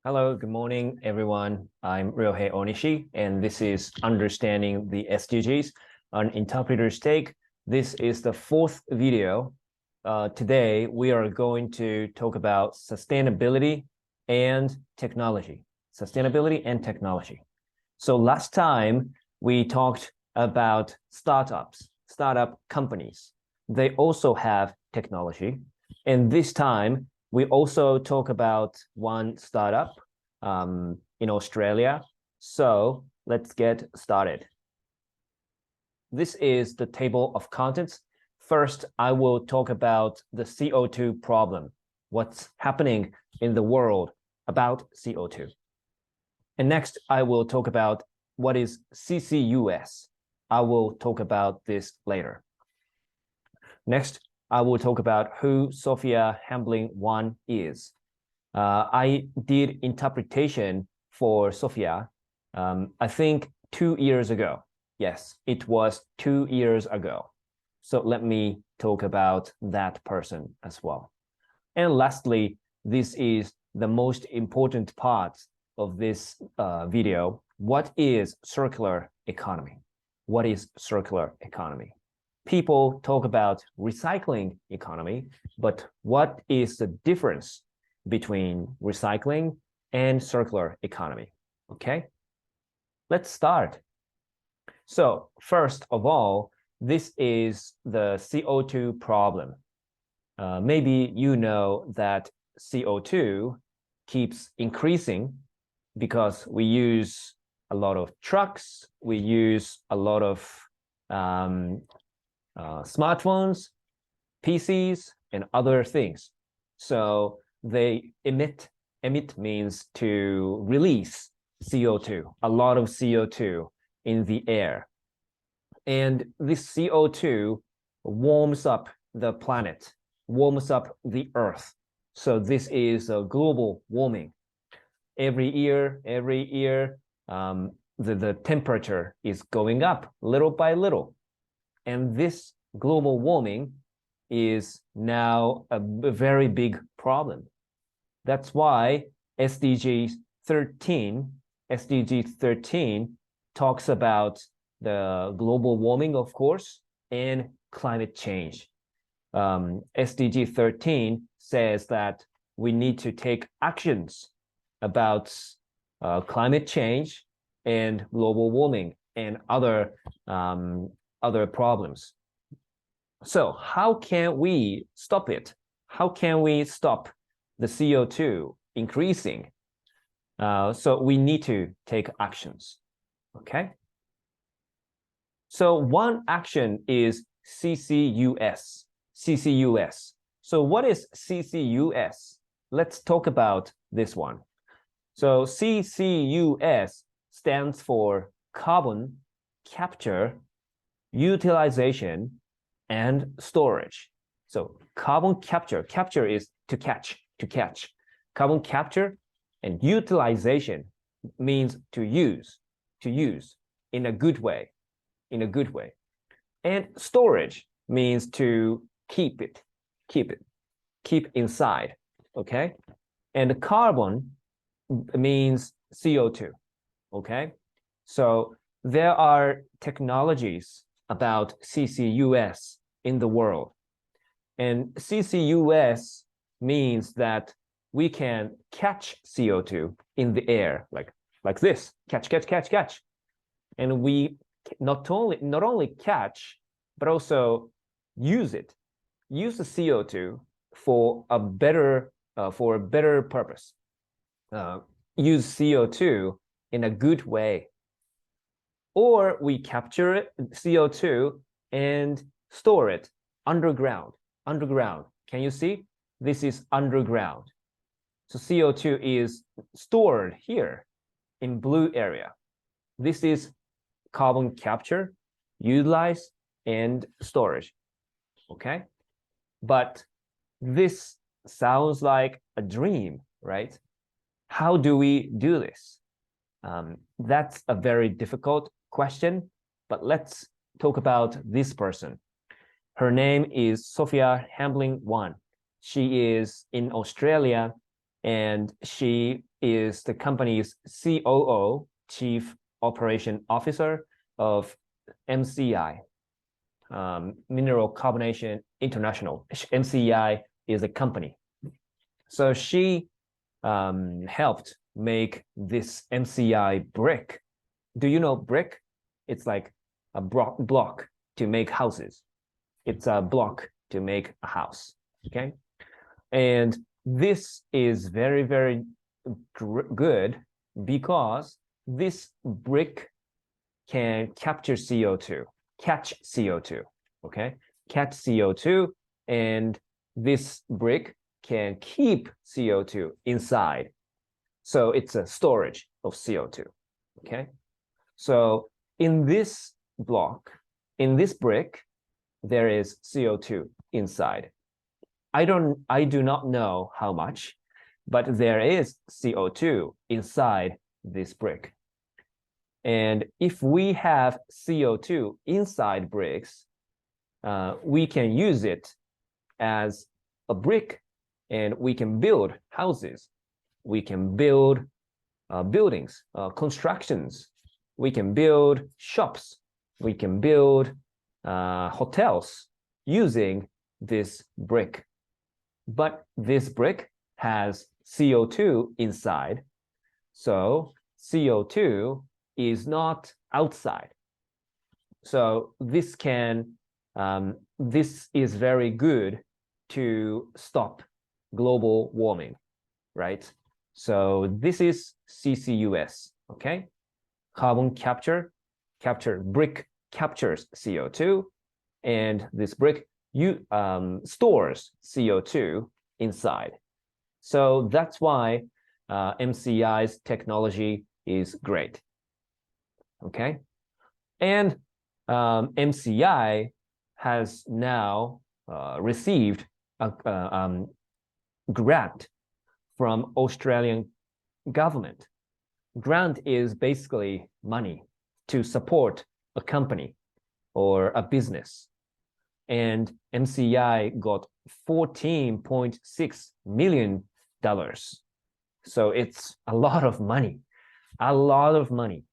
Hello, good morning, everyone. I'm Ryohei Onishi, and this is Understanding the SDGs, an interpreter's take. This is the fourth video. Today, we are going to talk about sustainability and technology. Sustainability and technology. So last time, we talked about startup companies. They also have technology. And this time, we also talk about one startup in Australia. So let's get started. This is the table of contents. First, I will talk about the CO2 problem, what's happening in the world about CO2. And next, I will talk about what is CCUS. I will talk about this later. Next, I will talk about who Sophia Hambling-1 is. I did interpretation for Sophia, I think 2 years ago. Yes, it was 2 years ago. So let me talk about that person as well. And lastly, this is the most important part of this video. What is circular economy? What is circular economy? People talk about recycling economy, but what is the difference between recycling and circular economy? Okay, let's start. So first of all, this is the CO2 problem. Maybe you know that CO2 keeps increasing because we use a lot of trucks, we use a lot of smartphones, PCs, and other things. So they emit means to release CO2, a lot of CO2 in the air. And this CO2 warms up the planet, warms up the earth. So this is a global warming. Every year, the temperature is going up little by little. And this global warming is now a very big problem. That's why SDG 13 talks about the global warming, of course, and climate change. SDG 13 says that we need to take actions about climate change and global warming and other problems. So how can we stop it? How can we stop the CO2 increasing? So we need to take actions, okay? So one action is CCUS. So what is CCUS? Let's talk about this one. So CCUS stands for carbon capture, utilization, and storage. So carbon capture is to catch. Carbon capture and utilization means to use in a good way, And storage means to keep inside, okay? And carbon means CO2, okay? So there are technologies about CCUS in the world. And CCUS means that we can catch CO2 in the air, like this, catch. And we not only catch, but also use the CO2 for a better purpose. Use CO2 in a good way. Or we capture CO2 and store it underground. Can you see? This is underground. So CO2 is stored here in blue area. This is carbon capture, utilize, and storage, okay? But this sounds like a dream, right? How do we do this? That's a very difficult question, but let's talk about this person. Her name is Sophia Hambling-1. She is in Australia, and she is the company's COO, Chief Operation Officer of MCI, Mineral Carbonation International. MCI is a company. So she helped make this MCI brick. Do you know brick? It's like a block to make houses. It's a block to make a house, okay? And this is very, very good because this brick can capture CO2, catch CO2, okay? Catch CO2, and this brick can keep CO2 inside. So it's a storage of CO2, okay? So in this block, in this brick, there is CO2 inside. I do not know how much, but there is CO2 inside this brick. And if we have CO2 inside bricks, we can use it as a brick, and we can build houses. We can build buildings, constructions. We can build shops. We can build hotels using this brick. But this brick has CO2 inside, so CO2 is not outside. So this is very good to stop global warming, right? So this is CCUS, okay? Carbon capture, brick captures CO2, and this brick stores CO2 inside. So that's why MCI's technology is great, okay? And MCI has now received a grant from Australian government. Grant is basically money to support a company or a business. And MCI got $14.6 million. So it's a lot of money, a lot of money.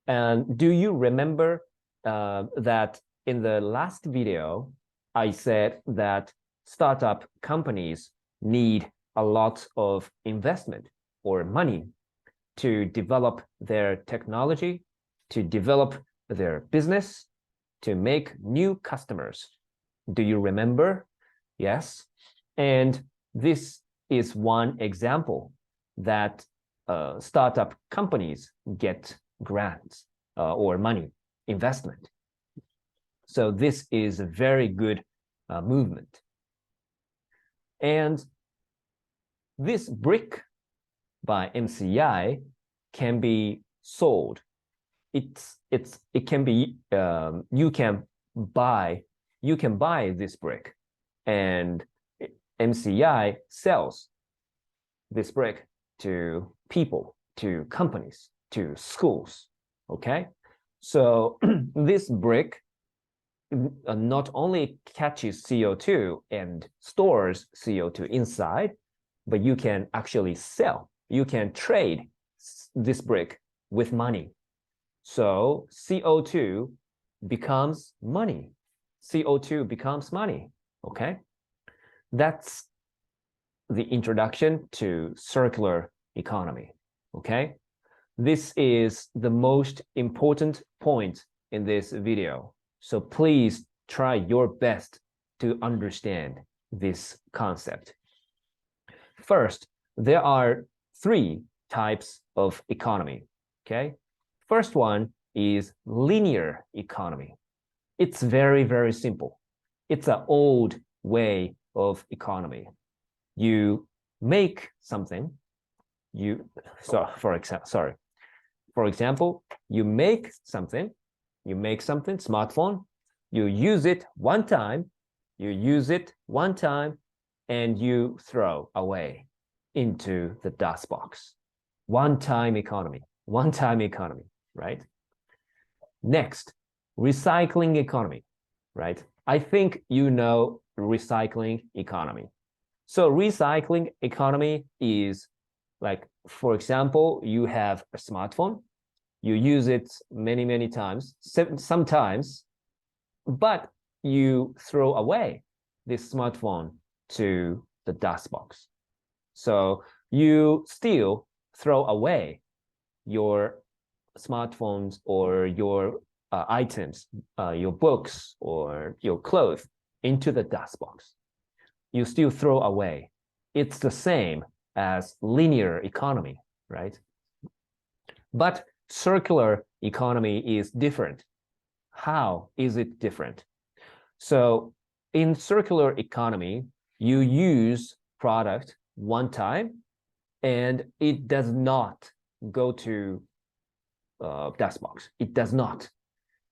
And do you remember that in the last video, I said that startup companies need a lot of investment or money to develop their technology, to develop their business, to make new customers. Do you remember? Yes. And this is one example that startup companies get grants or money, investment. So this is a very good movement. And this brick by MCI can be sold. It can be you can buy this brick, and MCI sells this brick to people, to companies, to schools. Okay, so this brick not only catches CO2 and stores CO2 inside, but you can actually sell. You can trade this brick with money. So CO2 becomes money. CO2 becomes money, okay? That's the introduction to circular economy, okay? This is the most important point in this video. So please try your best to understand this concept. First, there are 3 types of economy, okay? First one is linear economy. It's very, very simple. It's an old way of economy. You make something, for example, you make something, smartphone, you use it one time, and you throw away into the dust box. One-time economy, right? Next, recycling economy, right? I think you know recycling economy. So recycling economy is like, for example, you have a smartphone, you use it many times, sometimes, but you throw away this smartphone to the dust box. So you still throw away your smartphones or your items, your books or your clothes into the dust box. You still throw away. It's the same as linear economy, right? But circular economy is different. How is it different? So in circular economy, you use product one time and it does not go to dust box. It does not.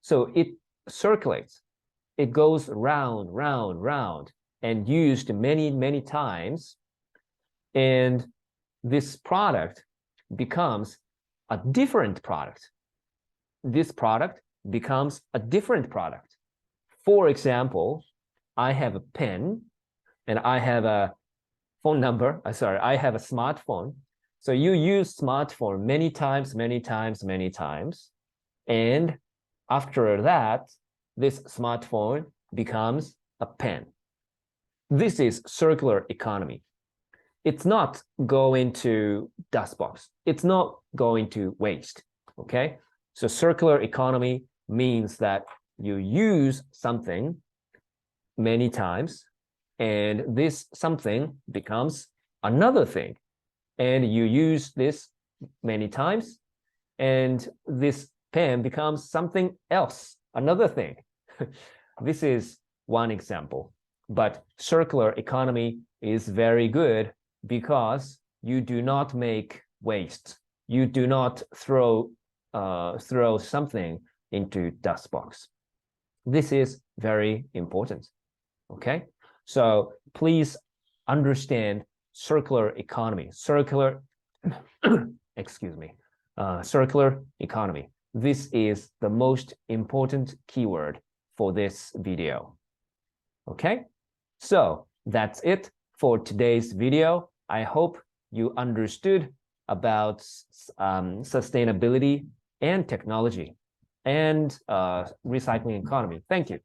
So it circulates. It goes round, and used many times. And this product becomes a different product. This product becomes a different product. For example, I have a pen and I have a phone number. I have a smartphone. So you use smartphone many times. And after that, this smartphone becomes a pen. This is circular economy. It's not going to dust box. It's not going to waste, okay? So circular economy means that you use something many times, and this something becomes another thing. And you use this many times, and this pen becomes something else, another thing. This is one example. But circular economy is very good because you do not make waste. You do not throw something into dust box. This is very important. Okay, so please understand circular economy. Excuse me. Circular economy. This is the most important keyword for this video. Okay, so that's it for today's video. I hope you understood about sustainability and technology and recycling economy. Thank you.